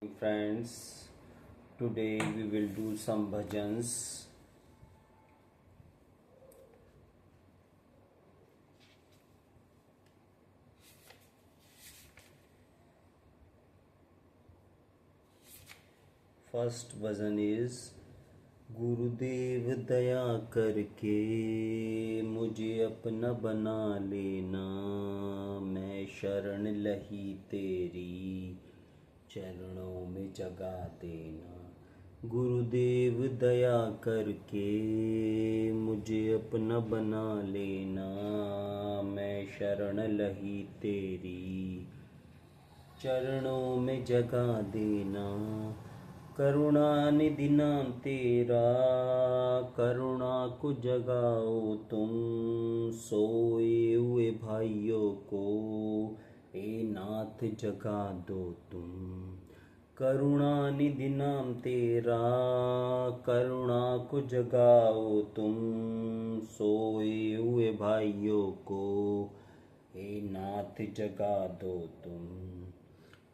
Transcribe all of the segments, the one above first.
Friends, today we will do some bhajans. First bhajan is गुरुदेव दया करके मुझे अपना बना लेना, मैं शरण लही तेरी चरणों में जगा देना। गुरुदेव दया करके मुझे अपना बना लेना, मैं शरण लही तेरी चरणों में जगा देना। करुणा निधि नाम तेरा, करुणा को जगाओ तुम, सोए हुए भाइयों को ए नाथ जगा दो तुम। करुणा निधि नाम तेरा, करुणा को जगाओ तुम, सोए हुए भाइयों को ए नाथ जगा दो तुम।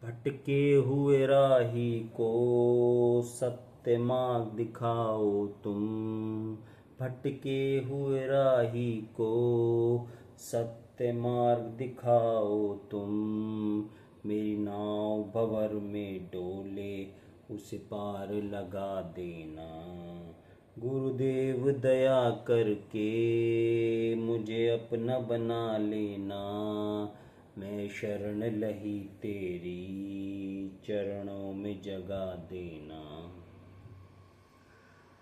भटके हुए राही को सत्य मार्ग दिखाओ तुम, भटके हुए राही को सत्य मार्ग दिखाओ तुम। मेरी नाव भंवर में डोले उसे पार लगा देना। गुरुदेव दया करके मुझे अपना बना लेना, मैं शरण लही तेरी चरणों में जगा देना।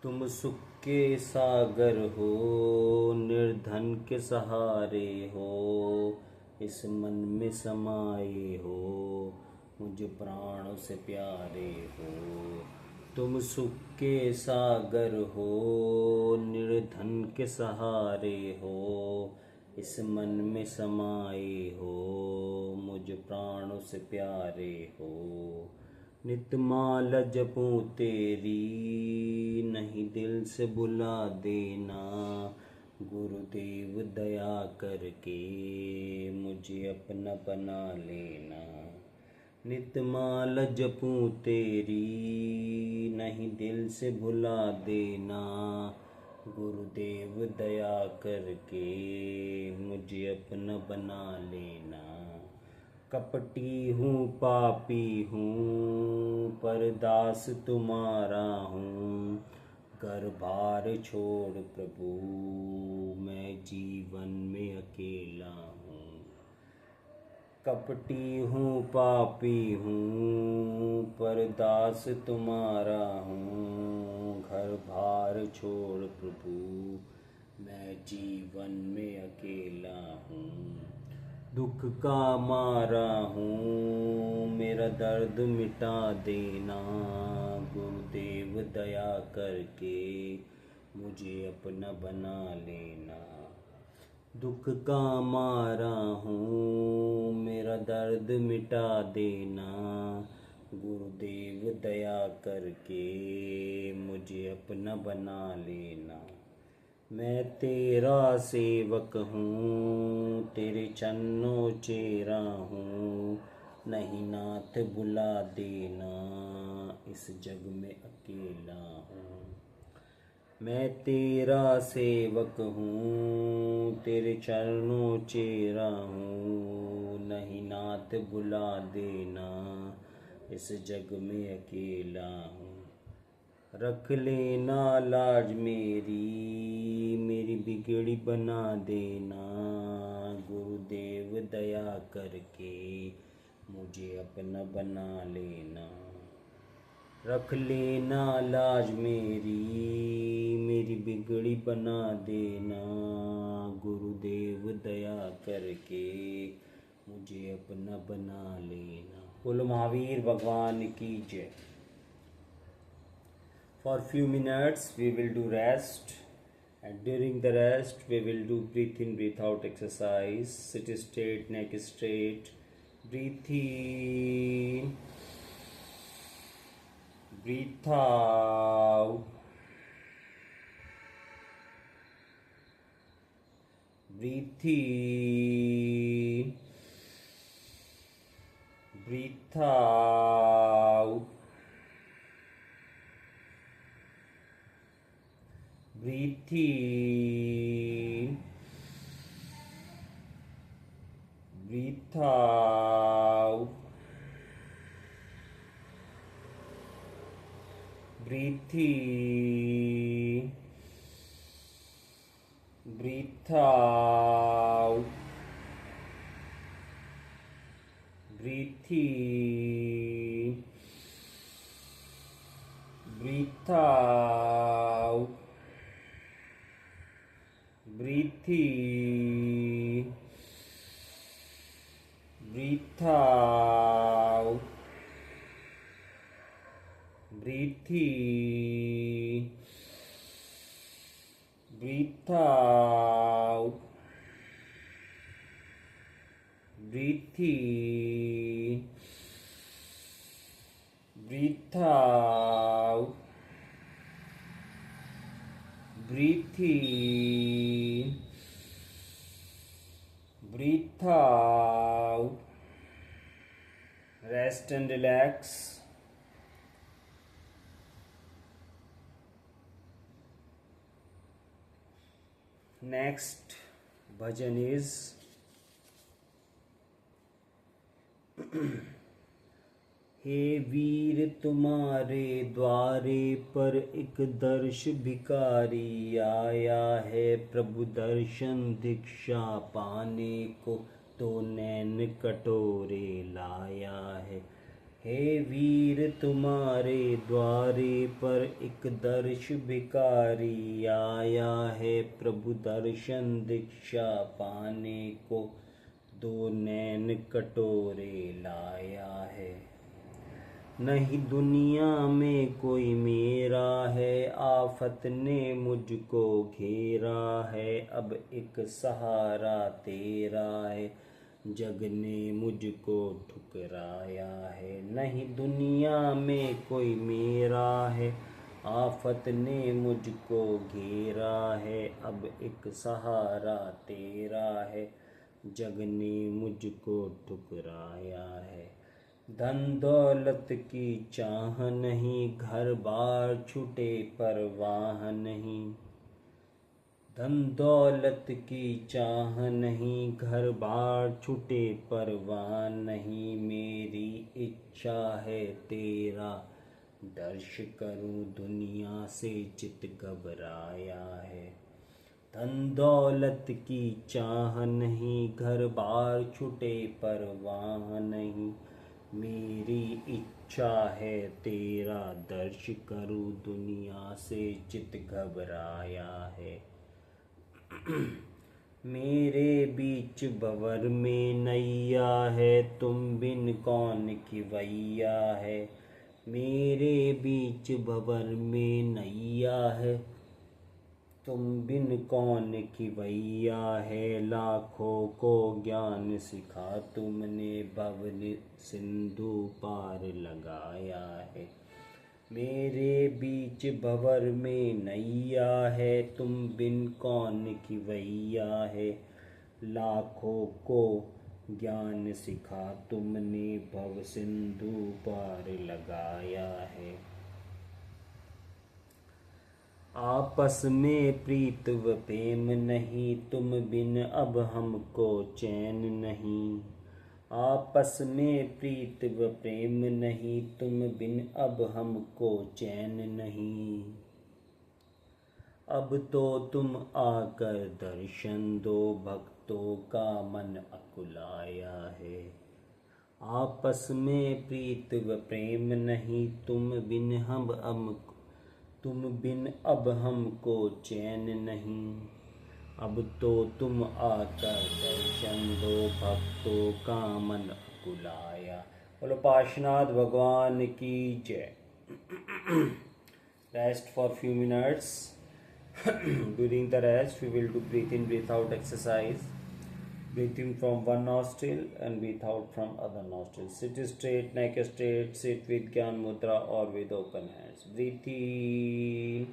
तुम सुख के सागर हो, निर्धन के सहारे हो, इस मन में समाये हो, मुझे प्राणों से प्यारे हो। तुम सुख के सागर हो, निर्धन के सहारे हो, इस मन में समाये हो, मुझ प्राणों से प्यारे हो। नितमाल जपूं तेरी, नहीं दिल से बुला देना। गुरुदेव दया करके मुझे अपना बना लेना। नितमाल जपूं तेरी, नहीं दिल से भुला देना। गुरुदेव दया करके मुझे अपना बना लेना। कपटी हूँ पापी हूँ, पर दास तुम्हारा हूँ, घर बार छोड़ प्रभु मैं जीवन में अकेला हूँ। कपटी हूँ पापी हूँ, पर दास तुम्हारा हूँ, घर बार छोड़ प्रभु मैं जीवन में अकेला हूँ। दुख का मारा हूँ, मेरा दर्द मिटा देना। गुरुदेव दया करके मुझे अपना बना लेना। दुख का मारा हूँ, मेरा दर्द मिटा देना। गुरुदेव दया करके मुझे अपना बना लेना। मैं तेरा सेवक हूँ, तेरे चरणों चेरा हूँ, नहीं नाथ बुला देना, इस जग में अकेला हूँ। मैं तेरा सेवक हूँ, तेरे चरणों चेरा हूँ, नहीं नाथ बुला देना, इस जग में अकेला हूँ। रख लेना लाज मेरी बिगड़ी बना देना। गुरुदेव दया करके मुझे अपना बना लेना। रख लेना लाज मेरी बिगड़ी बना देना। गुरुदेव दया करके मुझे अपना बना लेना। बोलो महावीर भगवान की जय। For few minutes we will do rest, and during the rest we will do breathe in breathe out exercise. Sit straight, neck straight. Breathe in, breathe out. Breathe in, breathe out. breathe in, breathe out, breathe in, breathe out, breathe in, breathe out, breathe in, breathe out, breathe in, breathe out, breathe in, breathe out, breathe in, breathe out. Rest and relax. Next bhajan is हे वीर तुम्हारे द्वारे पर एक दर्श भिखारी आया है, प्रभु दर्शन दीक्षा पाने को तो नैन कटोरे लाया है। हे वीर तुम्हारे द्वारे पर एक दर्श भिखारी आया है, प्रभु दर्शन दीक्षा पाने को दो नैन कटोरे लाया है। नहीं दुनिया में कोई मेरा है, आफत ने मुझको घेरा है, अब एक सहारा तेरा है, जग ने मुझको ठुकराया है। नहीं दुनिया में कोई मेरा है, आफत ने मुझको घेरा है, अब एक सहारा तेरा है, जग ने मुझको ठुकराया है। धन दौलत की चाह नहीं, घर बार छूटे परवाह नहीं। धन दौलत की चाह नहीं, घर बार छूटे परवाह नहीं। मेरी इच्छा है तेरा दर्श करूं, दुनिया से चित घबराया है। धन दौलत की चाह नहीं, घर बार छूटे परवाह नहीं। मेरी इच्छा है तेरा दर्श करूं, दुनिया से चित घबराया है। मेरे बीच भंवर में नैया है, तुम बिन कौन खिवैया है। मेरे बीच भंवर में नैया है, तुम बिन कौन खिवैया है। लाखों को ज्ञान सिखा तुमने, भव सिंधु पार लगाया है। मेरे बीच भंवर में नैया है, तुम बिन कौन खिवैया है। लाखों को ज्ञान सिखा तुमने, भव सिंधु पार लगाया है। आपस में प्रीत व प्रेम नहीं, तुम बिन अब हमको चैन नहीं। आपस में प्रीत व प्रेम नहीं, तुम बिन अब हमको चैन नहीं। अब तो तुम आकर दर्शन दो, भक्तों का मन अकुलाया है। आपस में प्रीत व प्रेम नहीं, तुम बिन अब हमको चैन नहीं। अब तो तुम आकर दर्शन दो, भक्तों का मन अकुलाया। बोलो पार्श्वनाथ भगवान की जय। Rest for few minutes. During the rest, we will do breathe in, breathe out exercise. Breathe in from one nostril and breathe out from other nostril. Sit straight, neck straight. Sit with Gyan Mudra or with open hands. Breathe in.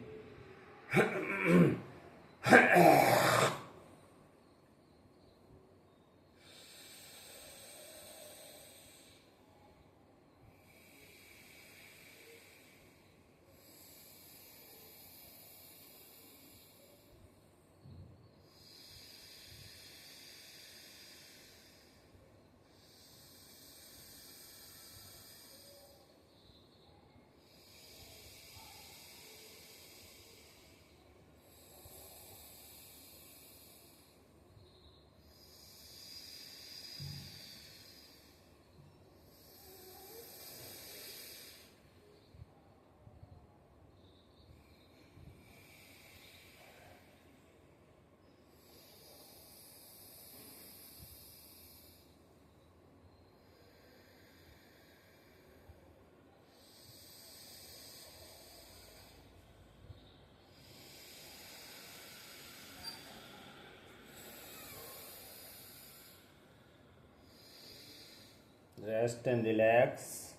Rest and relax.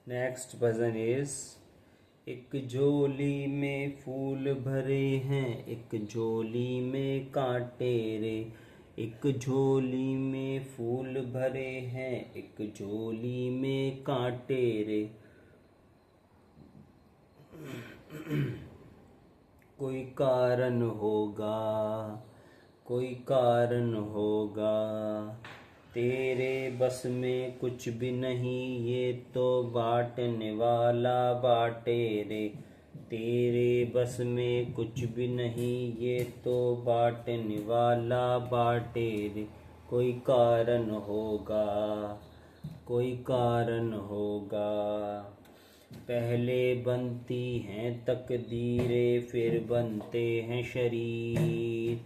Next bhajan is एक झोली में फूल भरे हैं, एक झोली में कांटे रे। एक झोली में फूल भरे हैं, एक झोली में कांटे रे। कोई कारण होगा, कोई कारण होगा, तेरे बस में कुछ भी नहीं, ये तो बांटने वाला बाटे रे। तेरे बस में कुछ भी नहीं, ये तो बांटने वाला बाटे रे। कोई कारण होगा, कोई कारण होगा। पहले बनती हैं तकदीरें, फिर बनते हैं शरीर।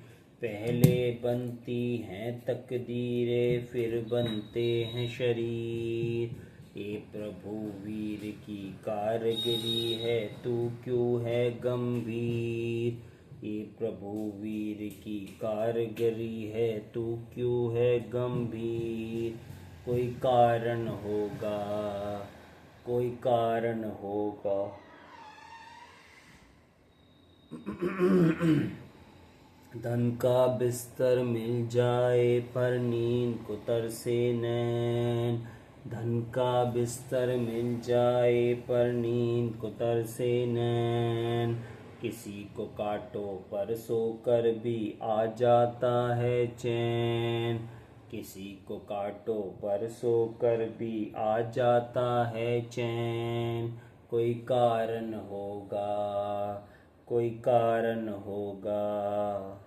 पहले बनती हैं तकदीरें, फिर बनते हैं शरीर। ये प्रभु वीर की कारगिरी है, तू क्यों है गंभीर। ये प्रभु वीर की कारगिरी है, तू क्यों है गंभीर। कोई कारण होगा, कोई कारण होगा। धन का बिस्तर मिल जाए पर नींद को तरसे नैन। धन का बिस्तर मिल जाए पर नींद को तरसे नैन। किसी को काटो पर सोकर भी आ जाता है चैन। किसी को काटो पर सोकर भी आ जाता है चैन। कोई कारण होगा, कोई कारण होगा।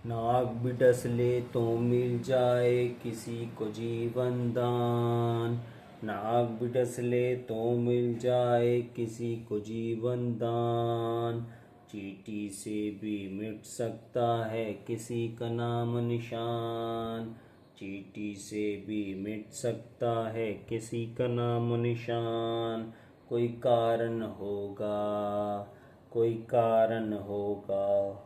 नाग भी डस ले तो मिल जाए किसी को जीवन दान। नाग भी डस ले तो मिल जाए किसी को जीवन दान। चींटी से भी मिट सकता है किसी का नाम निशान। चींटी से भी मिट सकता है किसी का नाम निशान। कोई कारण होगा, कोई कारण होगा।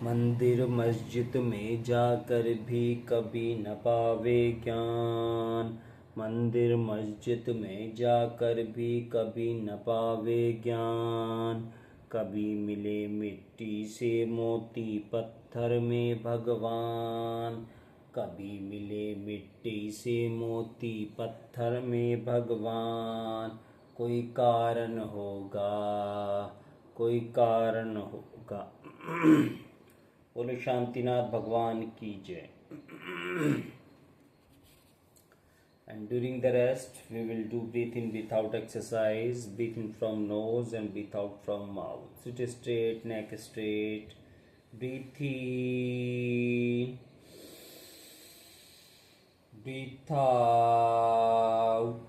मंदिर मस्जिद में जाकर भी कभी न पावे ज्ञान। मंदिर मस्जिद में जाकर भी कभी न पावे ज्ञान। कभी मिले मिट्टी से मोती पत्थर में भगवान। कभी मिले मिट्टी से मोती पत्थर में भगवान। कोई कारण होगा, कोई कारण होगा। बोले शांतिनाथ भगवान की जय। And during the rest, we will do breathe in without exercise, breathe in from nose and breathe out from mouth. Sit straight, neck straight. Breathe in, breathe out.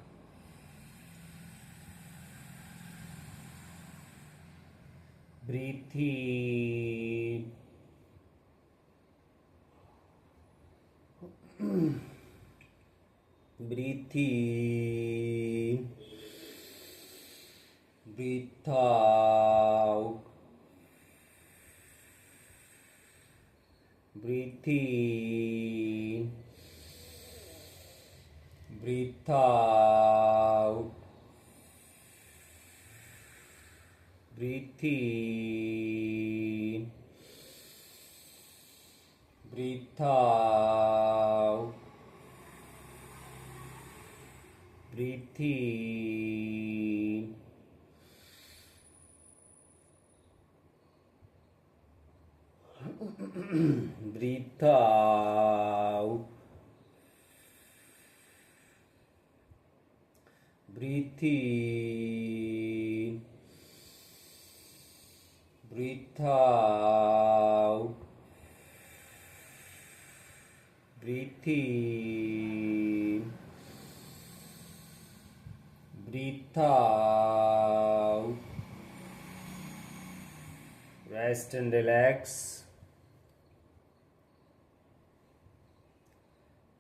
Breathe in. Breathe in. Breathe out. Breathe in. Breathe out. Breathe in. Breathe out. Breathe in. Breathe out. Breathe in. Breathe out. Breathe in. Breathe out. Rest and relax.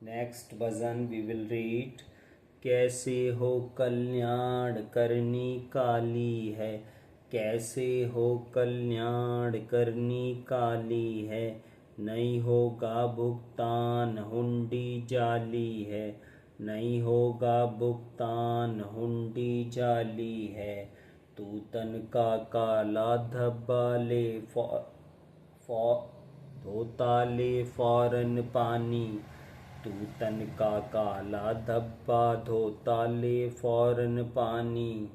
Next bhajan we will read. कैसे हो कल्याण करनी काली है, कैसे हो कल्याण करनी काली है, नहीं होगा भुगतान हुंडी जाली है, नहीं होगा भुगतान हुंडी जाली है। तू तन का काला धब्बा ले धोता ले फौरन पानी, तू तन का काला धब्बा धोता ले फौरन पानी।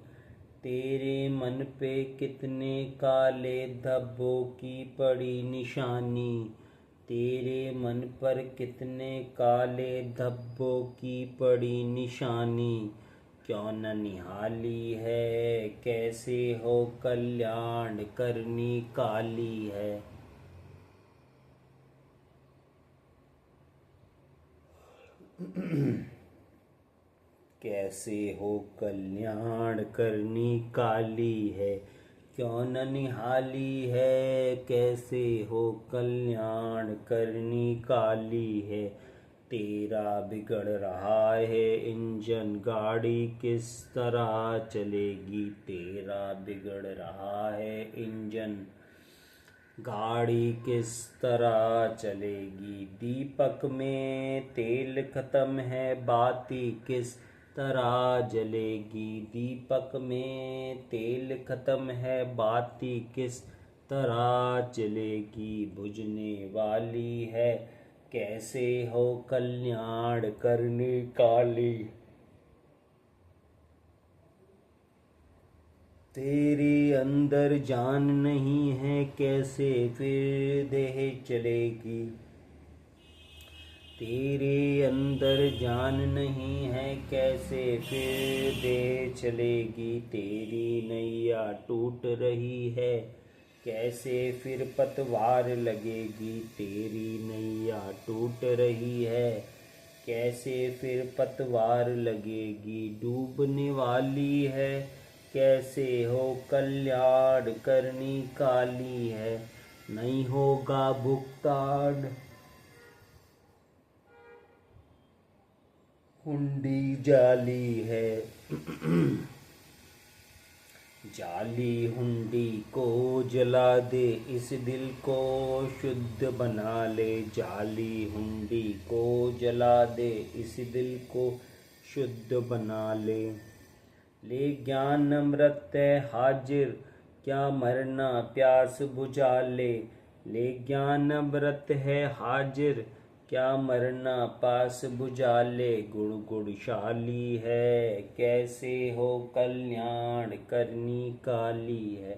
तेरे मन पे कितने काले धब्बों की पड़ी निशानी, तेरे मन पर कितने काले धब्बों की पड़ी निशानी। क्यों न निहाली है कैसे हो कल्याण करनी काली है। कैसे हो कल्याण करनी काली है, क्यों न निहाली है कैसे हो कल्याण करनी काली है। तेरा बिगड़ रहा है इंजन गाड़ी किस तरह चलेगी, तेरा बिगड़ रहा है इंजन गाड़ी किस तरह चलेगी। दीपक में तेल खत्म है बाती किस तरह जलेगी, दीपक में तेल खत्म है बाती किस तरह जलेगी। बुझने वाली है कैसे हो कल्याण करनी काली। तेरे अंदर जान नहीं है कैसे फिर देह चलेगी, तेरे अंदर जान नहीं है कैसे फिर देह चलेगी। तेरी नैया टूट रही है कैसे फिर पतवार लगेगी, तेरी नैया टूट रही है कैसे फिर पतवार लगेगी। डूबने वाली है कैसे हो कल्याण करनी काली है, नहीं होगा भुगतान हुंडी जाली है। जाली हुंडी को जला दे इस दिल को शुद्ध बना ले, जाली हुंडी को जला दे इस दिल को शुद्ध बना ले। ले ज्ञान अमृत है हाजिर क्या मरना प्यास बुझा ले, ले ज्ञान अमृत है हाजिर क्या मरना पास बुझा ले। गुण गुणशाली है कैसे हो कल्याण करनी काली है।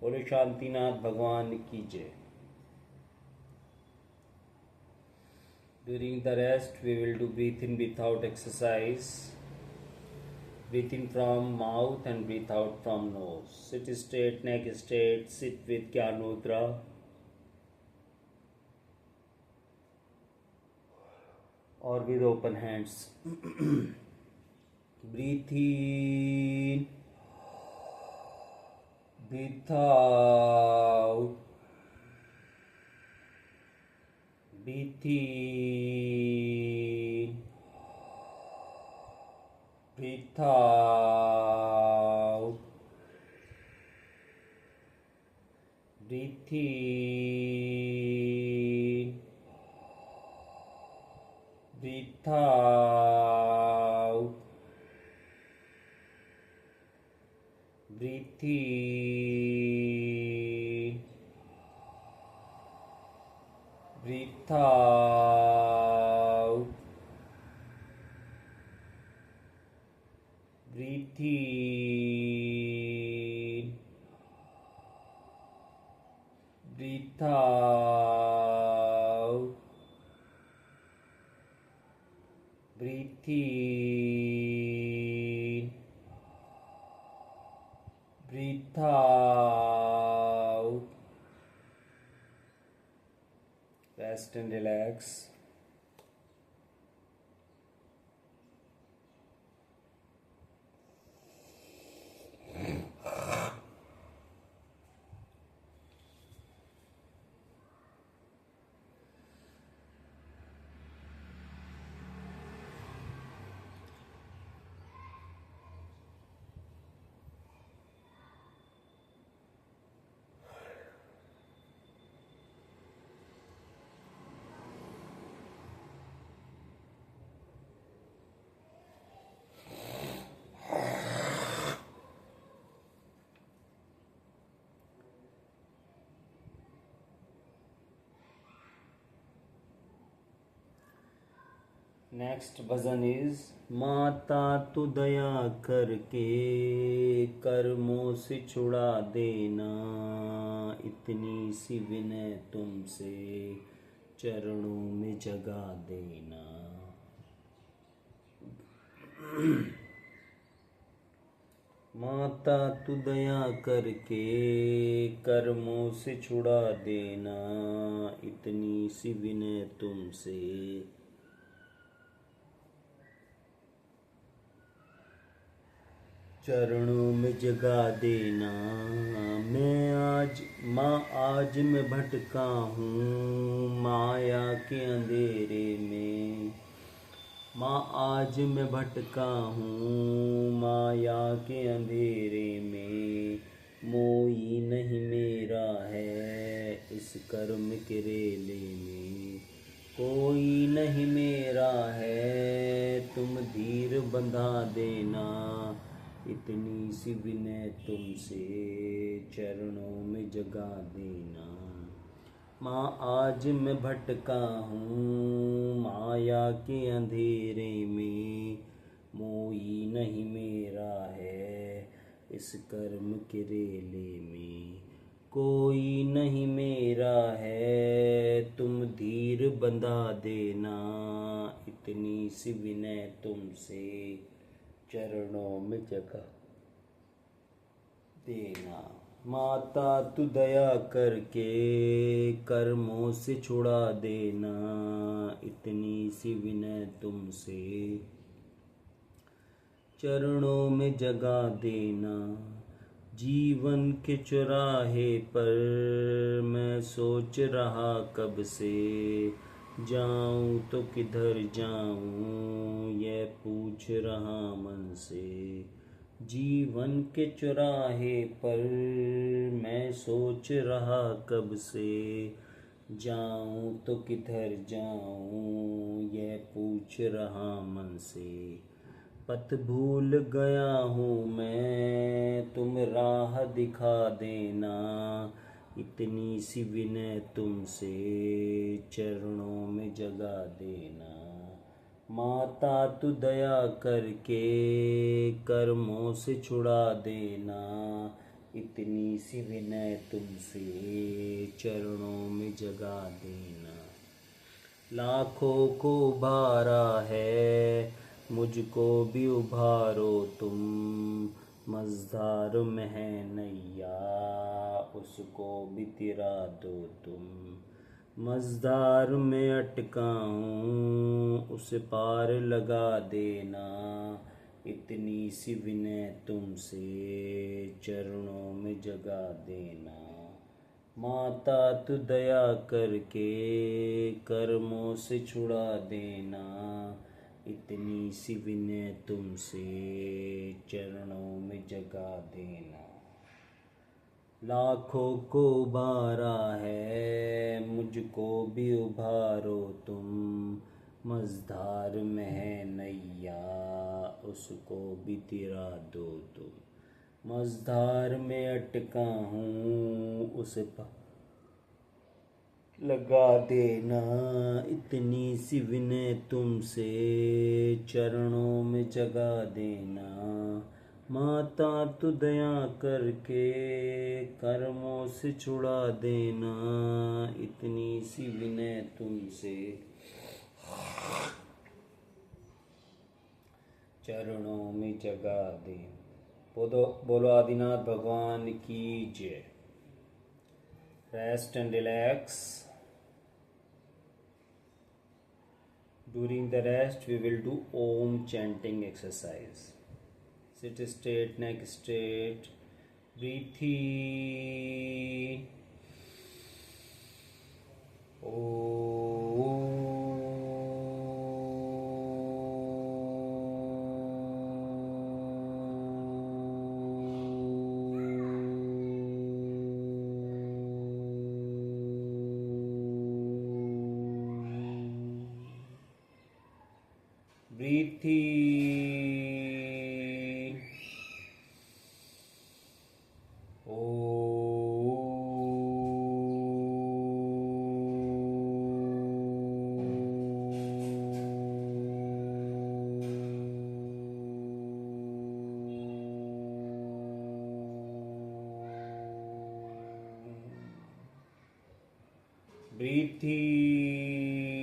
बोलो शांतिनाथ भगवान की जय। During the rest we will do breathe in breathe out exercise. Breathe in from mouth and breathe out from nose. Sit straight, neck straight, sit with Gyan Mudra. Or with open hands. Breathe in, breathe out, breathe in, breathe out, breathe in, breathe out, breathe in, breathe out, breathe in, breathe out, breathe in, breathe out. Rest and relax. Next bhajan is माता तू दया करके कर्मों से छुड़ा देना, इतनी सी विनय तुमसे चरणों में जगा देना। माता तू दया करके कर्मों से छुड़ा देना, इतनी सी विनय तुमसे चरणों में जगा देना। आज मैं भटका हूँ माया के अंधेरे में, माँ आज मैं भटका हूँ माया के अंधेरे में, मोही नहीं मेरा है इस कर्म के रेले में, कोई नहीं मेरा है तुम धीर बंधा देना, इतनी सी विनय तुमसे चरणों में जगा देना। माँ आज मैं भटका हूँ माया के अंधेरे में, मोही नहीं मेरा है इस कर्म के रेले में, कोई नहीं मेरा है तुम धीर बंधा देना, इतनी सी विनय तुमसे चरणों में जगा देना। माता तू दया करके कर्मों से छुड़ा देना, इतनी सी विनय तुमसे चरणों में जगा देना। जीवन के चौराहे पर मैं सोच रहा कब से, जाऊं तो किधर जाऊं ये पूछ रहा मन से, जीवन के चौराहे पर मैं सोच रहा कब से, जाऊं तो किधर जाऊं ये पूछ रहा मन से, पथ भूल गया हूँ मैं तुम राह दिखा देना, इतनी सी विनय तुमसे चरणों में जगा देना। माता तू दया करके कर्मों से छुड़ा देना, इतनी सी विनय तुमसे चरणों में जगा देना। लाखों को उभारा है मुझको भी उभारो तुम, मझधार में है नैया उसको भी तिरा दो तुम, मझधार में अटका हूँ उस पार लगा देना, इतनी सी विनय तुमसे चरणों में जगा देना। माता तू दया करके कर्मों से छुड़ा देना, इतनी सी विनय तुमसे चरणों में जगा देना। लाखों को उभारा है मुझको भी उभारो तुम, मझधार में है नैया उसको भी तिरा दो तुम, मझधार में अटका हूँ उस पर लगा देना, इतनी सी विनय तुमसे चरणों में जगा देना। माता तू दया करके कर्मों से छुड़ा देना, इतनी सी विनय तुमसे चरणों में जगा दे। बोलो आदिनाथ भगवान की जय। Rest and relax. During the rest we will do Om chanting exercise. Sit straight, neck straight. Breathe in. Breathe in. Breathe in.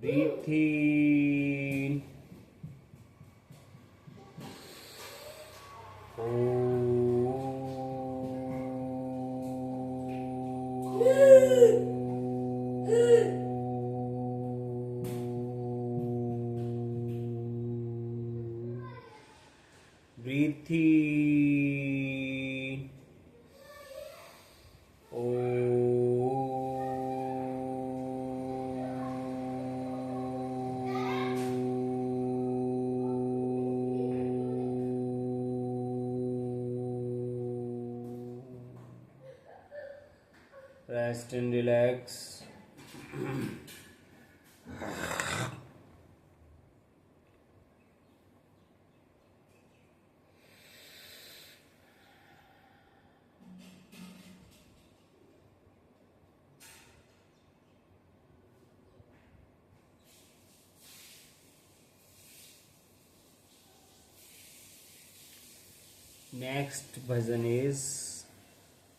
Breathe in. Breathe in. Rest and relax. Next bhajan is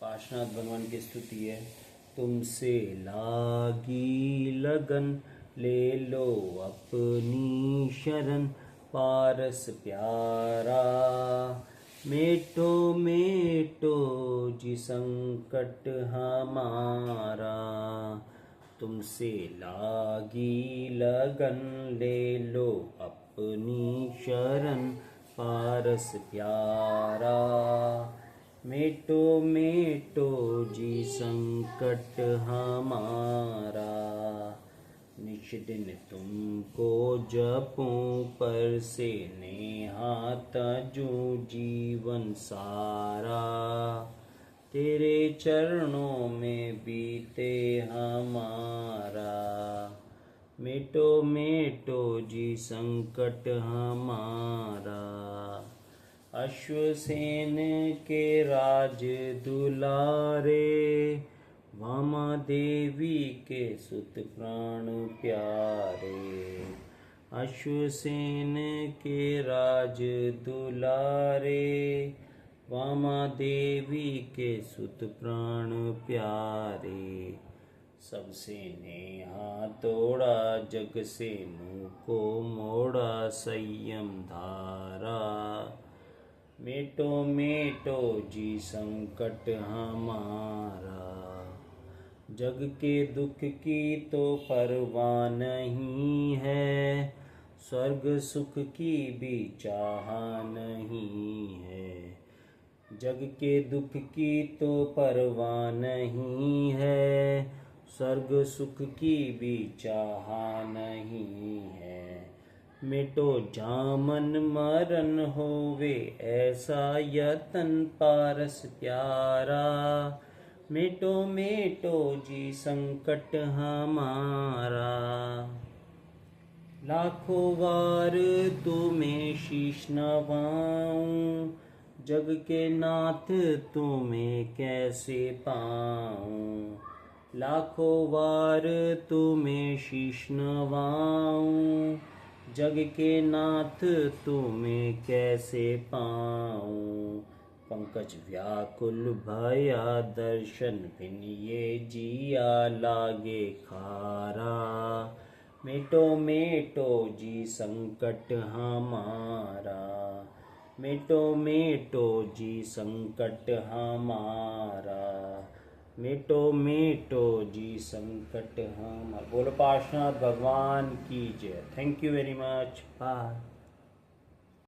Parshvanath भगवान की स्तुति है। तुमसे लागी लगन ले लो अपनी शरण, पारस प्यारा मेटो मेटो जी संकट हमारा। तुमसे लागी लगन ले लो अपनी शरण, पारस प्यारा मेटो मेटो जी संकट हमारा। निश दिन तुमको जपूं पर से नेहा तजूं जीवन सारा, तेरे चरणों में बीते हमारा। मेटो मेटो जी संकट हमारा। अश्वसेन के राज दुलारे, वामा देवी के सुत प्राण प्यारे। अश्वसेन के राज दुलारे, वामा देवी के सुत प्राण प्यारे। सबसे नेहा तोड़ा जग से मुँह को मोड़ा, संयम धारा मेटो मेटो जी संकट हमारा। जग के दुख की तो परवाह नहीं है, स्वर्ग सुख की भी चाह नहीं है। जग के दुख की तो परवाह नहीं है, स्वर्ग सुख की भी चाह नहीं है। मिटो जामन मरण होवे ऐसा यतन, पारस प्यारा मिटो मिटो जी संकट हमारा। लाखों बार तुम्हें शीश नवाऊं, जग के नाथ तुम्हें कैसे पाऊं। लाखों बार तुम्हें शीश नवाऊं, जग के नाथ तुम्हें कैसे पाऊं। पंकज व्याकुल भया दर्शन बिन ये जिया लागे खारा। मिटो मिटो जी संकट हमारा, मिटो मिटो जी संकट हमारा, मिटो मिटो जी संकट हमारा। बोलो पार्श्वनाथ भगवान की जय। Thank you very much. Bye.